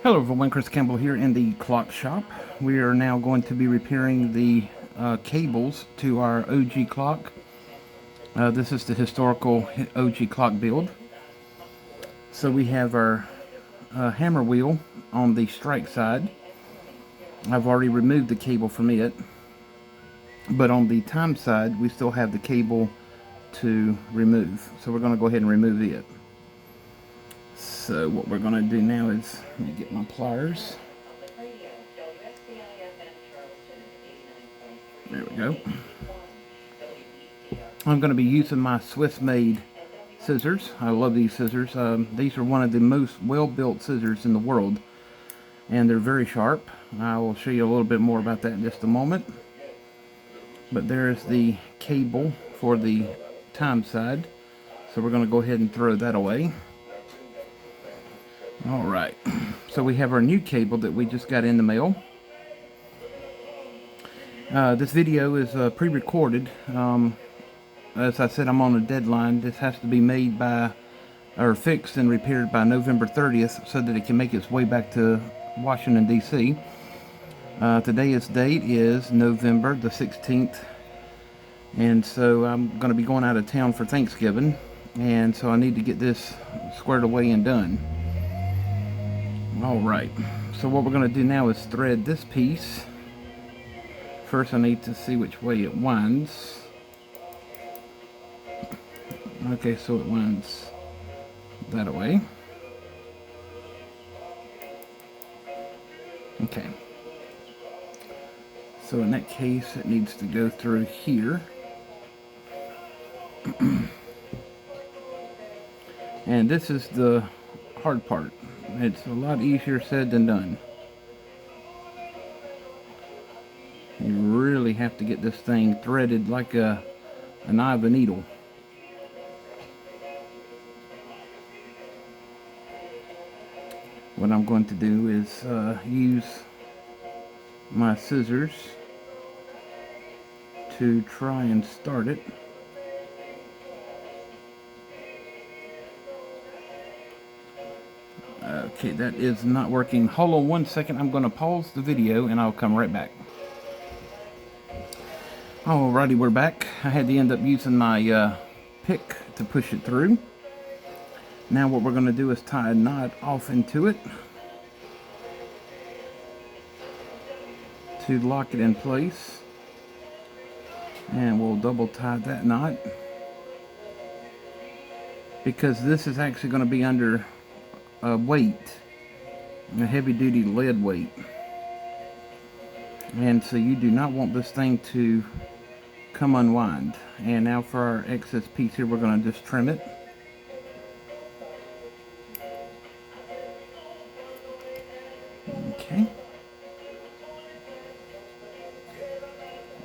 Hello everyone, Chris Campbell here in the clock shop. We are now going to be repairing the cables to our OG clock. This is the historical OG clock build. So we have our hammer wheel on the strike side. I've already removed the cable from it, but on the time side we still have the cable to remove. So we're going to go ahead and remove it. So what we're going to do now is, let me get my pliers. There we go. I'm going to be using my Swiss-made scissors. I love these scissors. These are one of the most well-built scissors in the world, and they're very sharp. I will show you a little bit more about that in just a moment. But there's the cable for the time side, so we're going to go ahead and throw that away. Alright, so we have our new cable that we just got in the mail. This video is pre-recorded. As I said, I'm on a deadline. This has to be made by, or fixed and repaired by November 30th so that it can make its way back to Washington, D.C. Today's date is November the 16th. And so I'm going to be going out of town for Thanksgiving. And so I need to get this squared away and done. Alright, so what we're going to do now is thread this piece. First I need to see which way it winds. Okay, so it winds that way. Okay. So in that case it needs to go through here. And this is the hard part. It's a lot easier said than done. You really have to get this thing threaded like an eye of a needle. What I'm going to do is use my scissors to try and start it. Okay, that is not working. Hold on one second. I'm going to pause the video and I'll come right back. Alrighty, we're back. I had to end up using my pick to push it through. Now what we're going to do is tie a knot off into it to lock it in place. And we'll double tie that knot, because this is actually going to be under a weight, a heavy duty lead weight. And so you do not want this thing to come unwind. And now for our excess piece here, we're going to just trim it. Okay.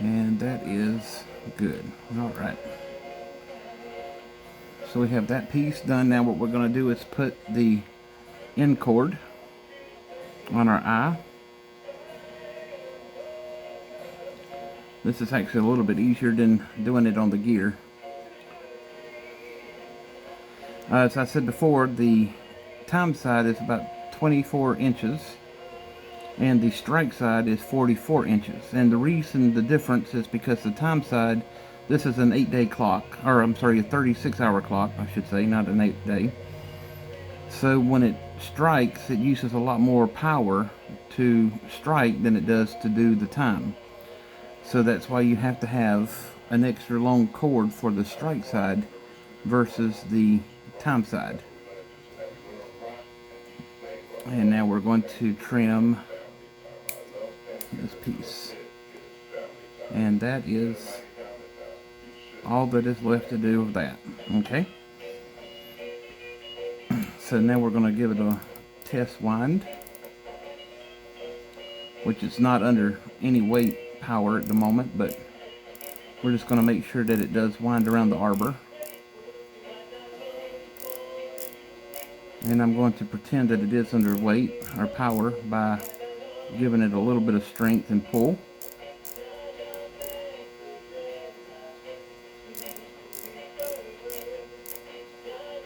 And that is good. Alright. So we have that piece done. Now what we're going to do is put the end cord on our eye. This is actually a little bit easier than doing it on the gear. As I said before, the time side is about 24 inches and the strike side is 44 inches. And the reason the difference is because the time side, this is an 8-day clock, or I'm sorry, a 36-hour clock, I should say, not an 8-day. So when it strikes, it uses a lot more power to strike than it does to do the time. So that's why you have to have an extra long cord for the strike side versus the time side. And now we're going to trim this piece. And that is all that is left to do with that. Okay? So now we're going to give it a test wind, which is not under any weight power at the moment, but we're just going to make sure that it does wind around the arbor. And I'm going to pretend that it is under weight or power by giving it a little bit of strength and pull.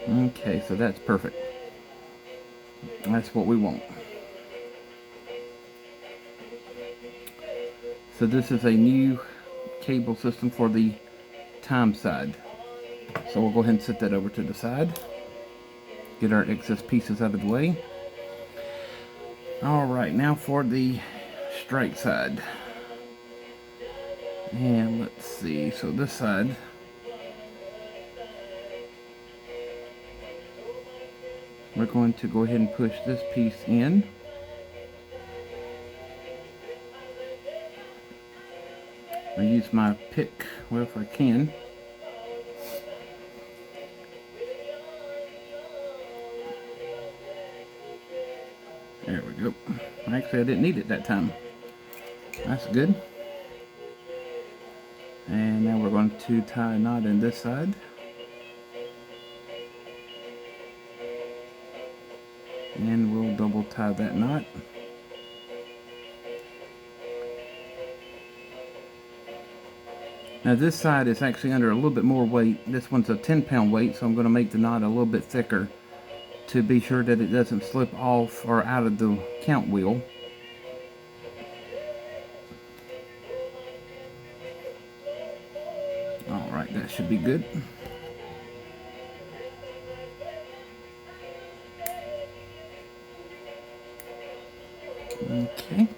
Okay, so that's perfect. That's what we want. So this is a new cable system for the time side. So we'll go ahead and set that over to the side. Get our excess pieces out of the way. Alright, now for the strike side. And let's see, so this side, we're going to go ahead and push this piece in. I use my pick, well, if I can. There we go. Actually, I didn't need it that time. That's good. And now we're going to tie a knot in this side. And we'll double tie that knot. Now this side is actually under a little bit more weight. This one's a 10-pound weight, so I'm going to make the knot a little bit thicker to be sure that it doesn't slip off or out of the count wheel. Alright, that should be good. Okay.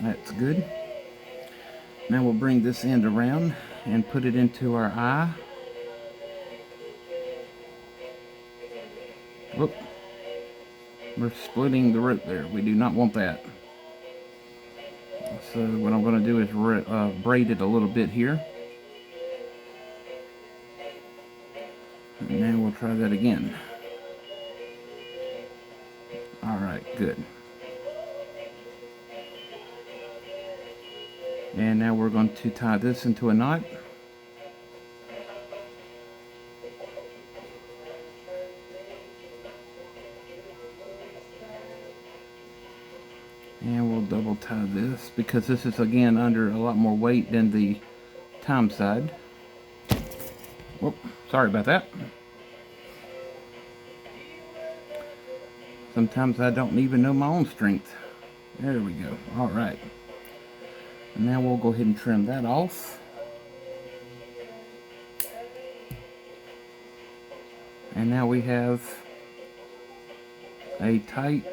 That's good. Now we'll bring this end around and put it into our eye. Whoop. We're splitting the rope there. We do not want that. So what I'm going to do is braid it a little bit here. And then we'll try that again. Alright, good. And now we're going to tie this into a knot. And we'll double tie this because this is again under a lot more weight than the time side. Whoop, sorry about that. Sometimes I don't even know my own strength. There we go. Alright. Now we'll go ahead and trim that off. And now we have a tight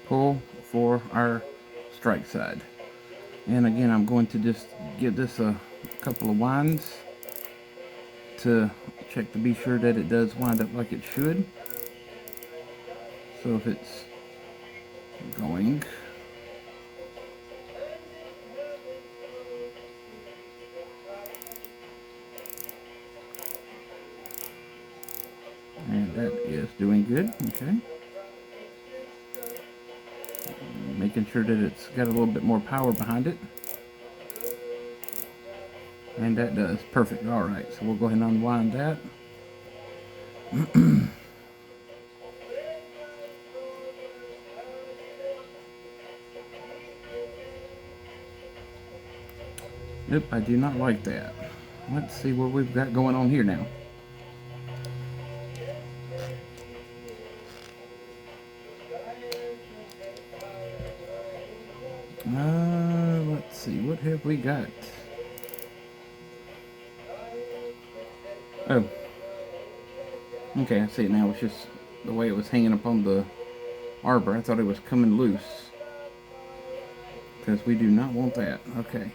pull for our strike side. And again, I'm going to just give this a couple of winds to check to be sure that it does wind up like it should. So if it's going, and that is doing good. Okay, making sure that it's got a little bit more power behind it, and that does perfect. All right, so we'll go ahead and unwind that. Nope, I do not like that. Let's see what we've got going on here now. Let's see, what have we got? Oh. Okay, I see it now. It's just the way it was hanging upon the arbor. I thought it was coming loose. Because we do not want that. Okay.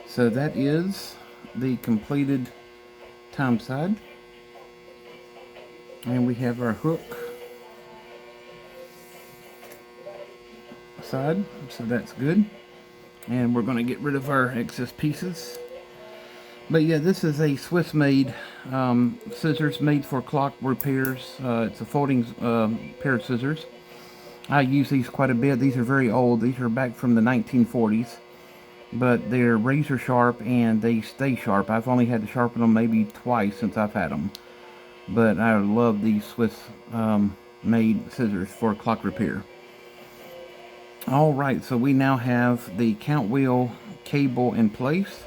So that is the completed time side. And we have our hook side, so that's good. And we're going to get rid of our excess pieces. But yeah, this is a Swiss made scissors made for clock repairs. It's a folding pair of scissors. I use these quite a bit. These are very old. These are back from the 1940s. But they're razor sharp and they stay sharp. I've only had to sharpen them maybe twice since I've had them. But I love these Swiss made scissors for clock repair. All right, so we now have the count wheel cable in place,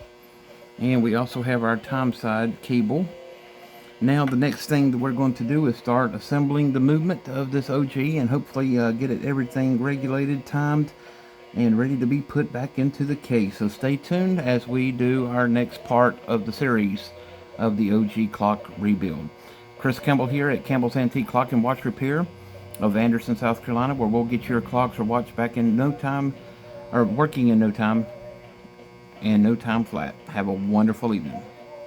and we also have our time side cable. Now the next thing that we're going to do is start assembling the movement of this OG and hopefully get it everything regulated, timed, and ready to be put back into the case. So stay tuned as we do our next part of the series of the OG clock rebuild. Chris Campbell here at Campbell's Antique Clock and Watch Repair of Anderson, South Carolina, where we'll get your clocks or watch back in no time, or working in no time, and no time flat. Have a wonderful evening.